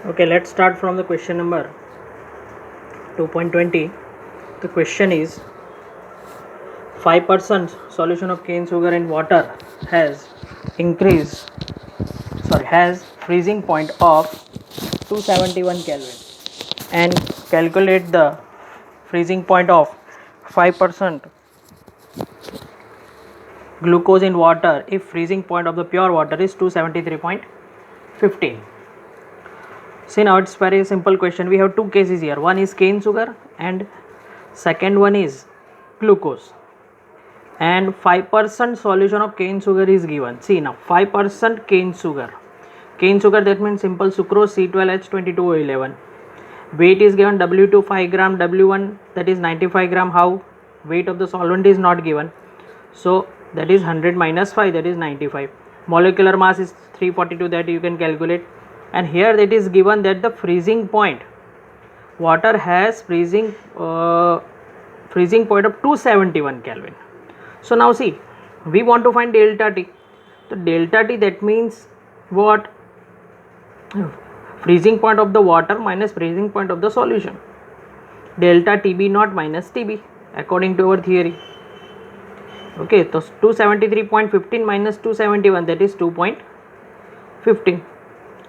Okay, let's start from the question number 2.20. The question is 5% solution of cane sugar in water has has freezing point of 271 Kelvin, and calculate the freezing point of 5% glucose in water if freezing point of the pure water is 273.15. See, now it's very simple question. We have two cases here. One is cane sugar and second one is glucose, and 5% solution of cane sugar is given. See, now 5% cane sugar, that means simple sucrose C12H22O11. Weight is given, W2 5 gram, W1 that is 95 gram. How? Weight of the solvent is not given, so that is 100 minus 5, that is 95. Molecular mass is 342, that you can calculate. And here it is given that the freezing point, water has freezing point of 271 Kelvin. So now see, we want to find delta T. So delta T, that means what? Freezing point of the water minus freezing point of the solution. Delta TB naught minus TB according to our theory. Okay, so 273.15 minus 271, that is 2.15.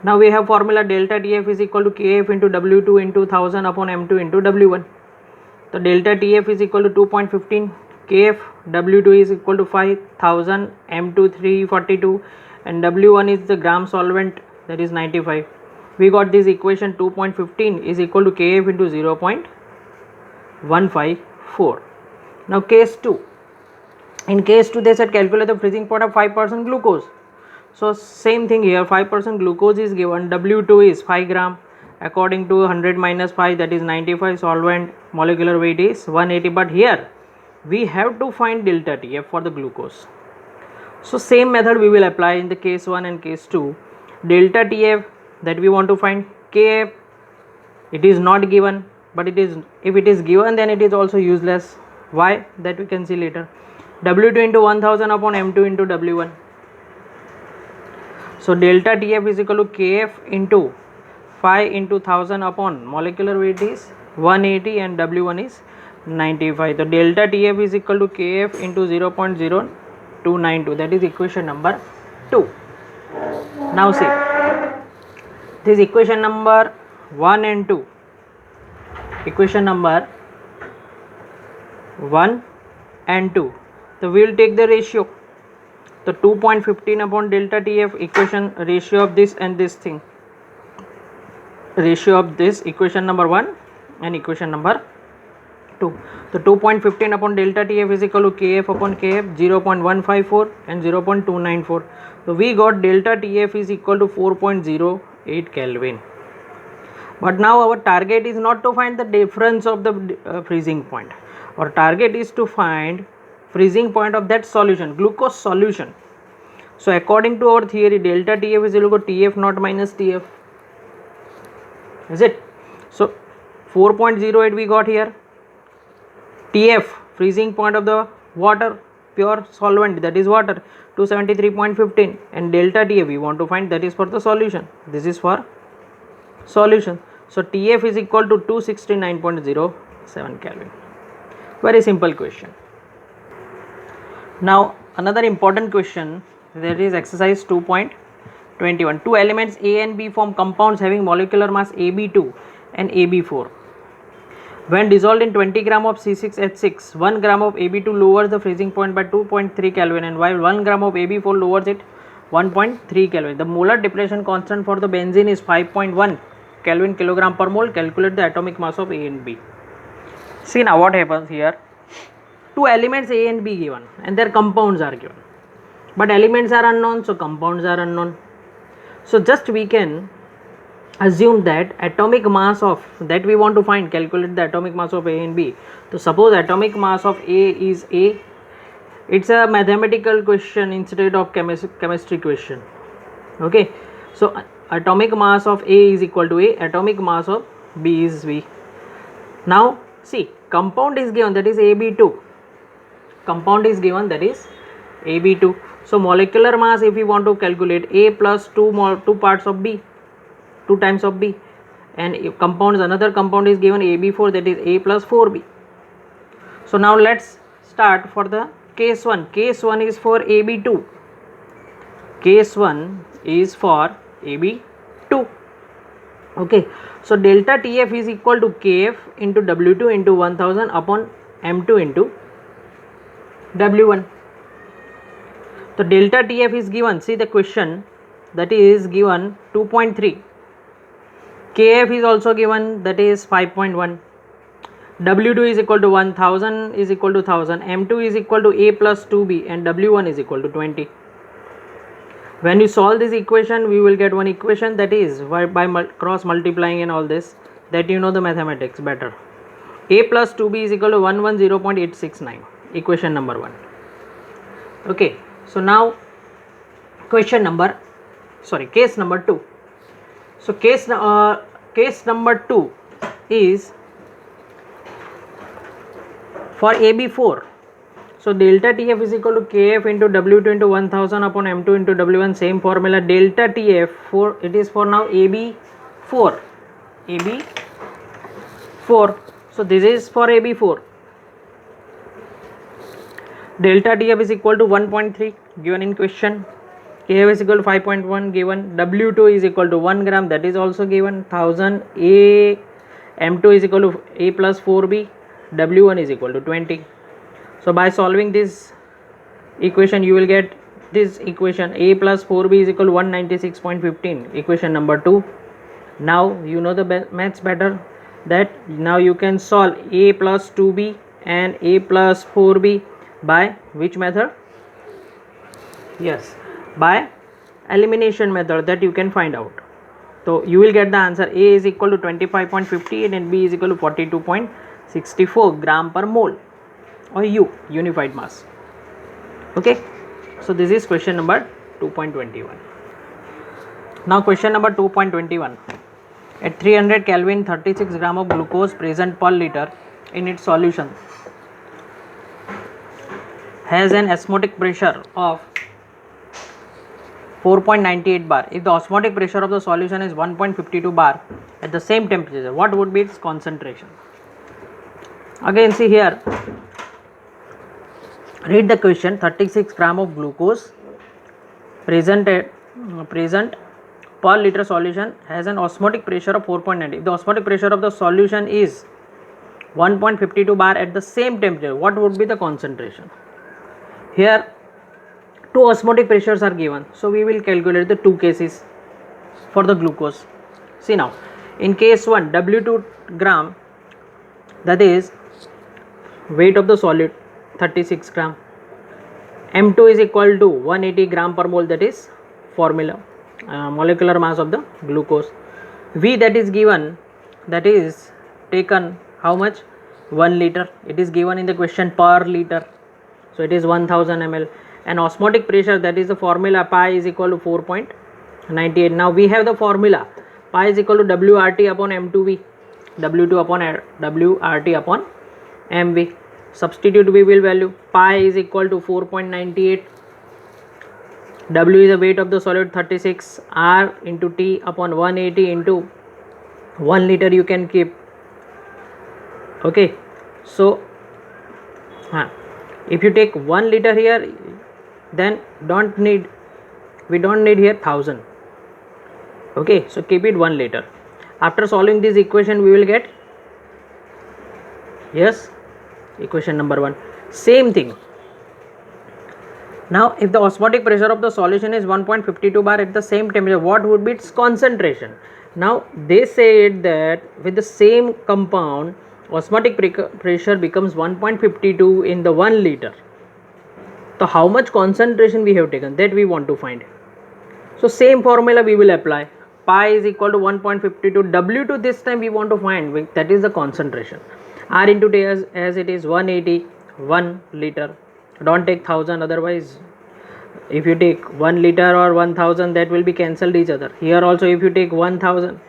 Now we have formula delta TF is equal to KF into W2 into 1000 upon M2 into W1. So delta TF is equal to 2.15, KF, W2 is equal to 5000, M2 342, and W1 is the gram solvent, that is 95. We got this equation 2.15 is equal to KF into 0.154. Now case 2. In case 2 they said calculate the freezing point of 5% glucose. So same thing here, 5% glucose is given, W2 is 5 gram, according to 100 minus 5, that is 95, solvent, molecular weight is 180, but here we have to find delta TF for the glucose. So same method we will apply in the case 1 and case 2. Delta TF that we want to find, KF it is not given, but if it is given then it is also useless. Why? That we can see later. W2 into 1000 upon M2 into W1. So delta TF is equal to KF into 5 into 1000 upon molecular weight is 180 and W1 is 95. So delta TF is equal to KF into 0.0292, that is equation number 2. Now see, this equation number 1 and 2. Equation number 1 and 2. So we will take the ratio. The 2.15 upon delta TF, equation ratio of this and this thing. Ratio of this equation number 1 and equation number 2. So 2.15 upon delta TF is equal to KF upon KF, 0.154 and 0.294. So we got delta TF is equal to 4.08 Kelvin. But now our target is not to find the difference of the freezing point. Our target is to find freezing point of that solution, glucose solution. So according to our theory, delta TF is equal to TF naught minus TF. Is it? So 4.08 we got here. TF, freezing point of the water, pure solvent, that is water, 273.15, and delta TF we want to find, that is for the solution. This is for solution. So TF is equal to 269.07 Kelvin. Very simple question. Now another important question, that is exercise 2.21. Two elements A and B form compounds having molecular mass AB2 and AB4. When dissolved in 20 gram of C6H6, 1 gram of AB2 lowers the freezing point by 2.3 Kelvin, and while 1 gram of AB4 lowers it 1.3 Kelvin. The molar depletion constant for the benzene is 5.1 Kelvin kilogram per mole. Calculate the atomic mass of A and B. See now what happens here. Two elements A and B given and their compounds are given, but elements are unknown, so compounds are unknown. So just we can assume that atomic mass of that we want to find, calculate the atomic mass of A and B. So suppose atomic mass of A is A. It's a mathematical question instead of chemistry question. Okay, so atomic mass of A is equal to A, atomic mass of B is B. Now see, compound is given, that is AB2. Compound is given, that is AB2. So molecular mass, if we want to calculate, A plus 2 parts of B, 2 times of B, and if compounds, another compound is given AB4, that is A plus 4B. So now let's start for the case 1. Case 1 is for AB2. Case 1 is for AB2. Okay, so delta TF is equal to KF into W2 into 1000 upon M2 into W1. So delta TF is given, see the question, that is given 2.3. KF is also given, that is 5.1. W2 is equal to 1000 is equal to 1000. M2 is equal to A plus 2B and W1 is equal to 20. When you solve this equation, we will get one equation, that is by cross multiplying and all this, that you know the mathematics better. A plus 2B is equal to 110.869, equation number 1. Okay, so now case number 2. So case number 2 is for AB4. So delta TF is equal to KF into W2 into 1000 upon M2 into W1, same formula. Delta TF for, it is for now AB4. So this is for AB4. Delta TF is equal to 1.3 given in question. KF is equal to 5.1 given. W2 is equal to 1 gram, that is also given. 1000 A, M2 is equal to A plus 4B, W1 is equal to 20. So by solving this equation, you will get this equation, A plus 4B is equal to 196.15, equation number 2. Now you know the maths better, that now you can solve A plus 2B and A plus 4B by which method? Yes, by elimination method, that you can find out. So you will get the answer. A is equal to 25.58 and B is equal to 42.64 gram per mole, or U, unified mass. Okay, so this is question number 2.21. Now question number 2.21. At 300 Kelvin, 36 gram of glucose present per liter in its solution has an osmotic pressure of 4.98 bar. If the osmotic pressure of the solution is 1.52 bar at the same temperature, what would be its concentration? Again, see here, read the question. 36 gram of glucose present per liter solution has an osmotic pressure of 4.90. If the osmotic pressure of the solution is 1.52 bar at the same temperature, what would be the concentration? Here two osmotic pressures are given, so we will calculate the two cases for the glucose. See now, in case 1, W2 gram, that is weight of the solid 36 gram. M2 is equal to 180 gram per mole, that is formula, molecular mass of the glucose. V that is given, that is taken how much? 1 liter. It is given in the question per liter, so it is 1000 ml. And osmotic pressure, that is the formula, pi is equal to 4.98. Now we have the formula, pi is equal to WRT upon M2V, W2 upon WRT upon MV. Substitute V will value. Pi is equal to 4.98. W is the weight of the solid 36. R into T upon 180 into 1 liter you can keep. Okay, so if you take 1 liter here, then we don't need here 1000. Okay, so keep it 1 liter. After solving this equation, we will get, yes, equation number 1. Same thing. Now if the osmotic pressure of the solution is 1.52 bar at the same temperature, what would be its concentration? Now they said that with the same compound, osmotic pressure becomes 1.52 in the 1 liter. So how much concentration we have taken, that we want to find. So same formula we will apply. Pi is equal to 1.52. W2 this time we want to find, that is the concentration. R into T as it is 180, 1 liter. Don't take 1000, otherwise if you take 1 liter or 1000, that will be cancelled each other. Here also if you take 1000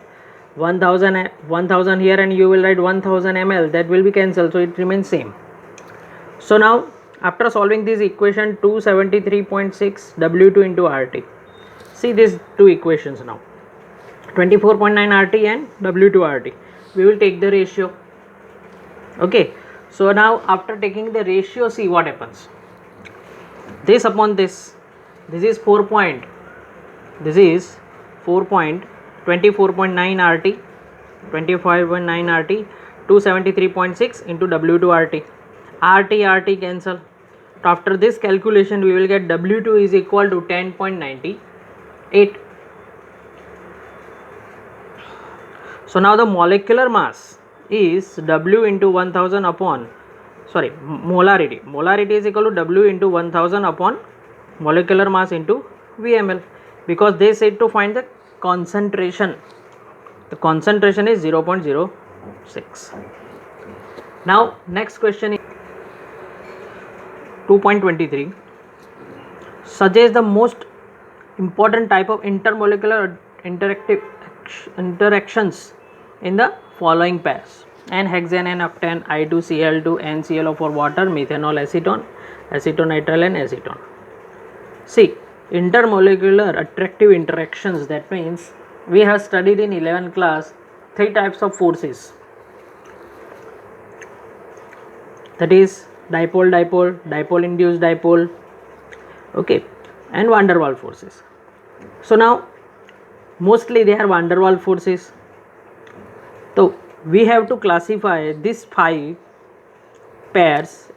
here and you will write 1000 ml, that will be cancelled, so it remains same. So now after solving this equation, 273.6 W2 into RT. See these two equations now. 24.9 RT and W2 RT. We will take the ratio. Okay, so now after taking the ratio, see what happens. This upon this is 4 point, this is 4.24.9 RT, 25.9 RT, 273.6 into W2 RT. RT cancel. So after this calculation we will get W2 is equal to 10.98. So now the molecular mass is W into 1000 upon, sorry, molarity. Molarity is equal to W into 1000 upon molecular mass into VML, because they said to find the concentration. The concentration is 0.06. Now next question is 2.23. Suggest the most important type of intermolecular interactions in the following pairs: N-hexane, N-octane, I2Cl2, NClO4 water, methanol, acetone, acetonitrile and acetone. See, intermolecular attractive interactions, that means we have studied in 11th class 3 types of forces, that is dipole dipole, dipole induced dipole, okay, and van der Waals forces. So now mostly they are van der Waals forces. So we have to classify these 5 pairs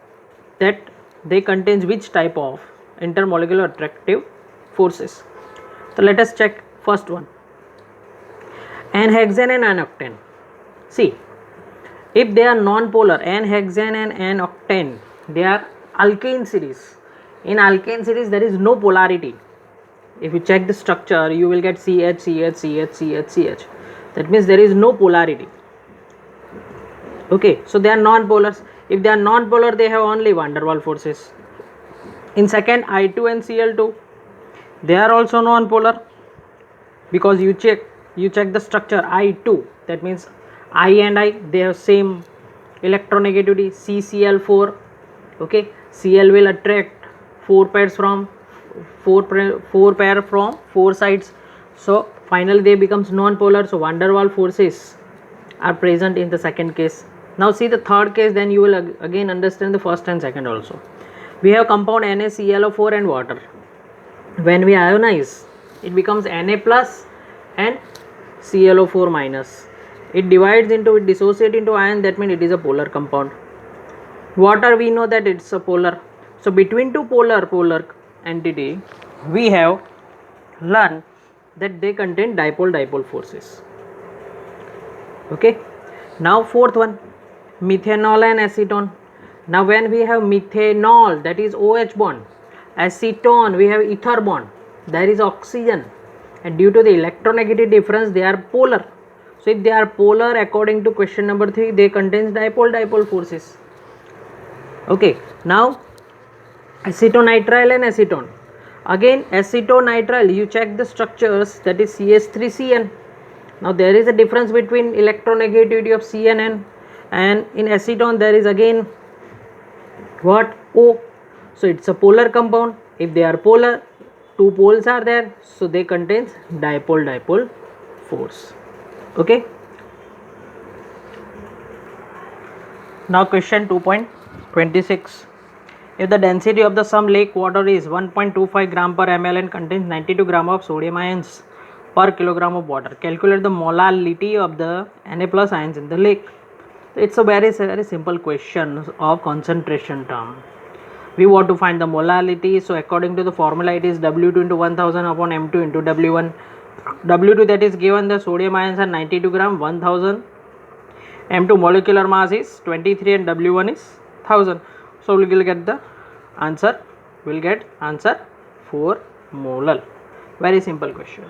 that they contains which type of intermolecular attractive forces. So let us check first one, N-hexane and N-octane. See, if they are non-polar, N-hexane and N-octane, they are alkane series. In alkane series there is no polarity. If you check the structure you will get CH, CH, CH, CH, CH. That means there is no polarity. Okay, so they are non-polars. If they are non-polar they have only van der Waals forces. In second, I2 and Cl2, they are also non-polar, because you check the structure I2, that means I and I, they have same electronegativity, CCl4. okay, Cl will attract 4 pair from 4 sides, so finally they becomes non-polar. So van der Waals forces are present in the second case. Now see the third case, then you will again understand the first and second also. We have compound NaClO4 and water. When we ionize, it becomes Na plus and ClO4 minus. It divides into, it dissociates into ion, that means it is a polar compound. Water, we know that it's a polar. So between two polar entity, we have learned that they contain dipole forces. Okay. Now fourth one, methanol and acetone. Now when we have methanol, that is OH bond, acetone we have ether bond, there is oxygen, and due to the electronegativity difference they are polar. So if they are polar, according to question number 3, they contains dipole forces. Okay, now acetonitrile and acetone. Again acetonitrile, you check the structures, that is CH3CN. Now there is a difference between electronegativity of C and N, and in acetone there is again what, O. So it's a polar compound. If they are polar, 2 poles are there, so they contains dipole force. Okay. Now question 2.26. If the density of the some lake water is 1.25 gram per ml and contains 92 gram of sodium ions per kilogram of water, calculate the molality of the Na plus ions in the lake. It's a very simple question of concentration term. We want to find the molality. So according to the formula, it is W2 into 1000 upon M2 into W1. W2, that is given the sodium ions are 92 gram, 1000. M2 molecular mass is 23 and W1 is 1000. So we will get the answer. We will get answer 4 molar. Very simple question.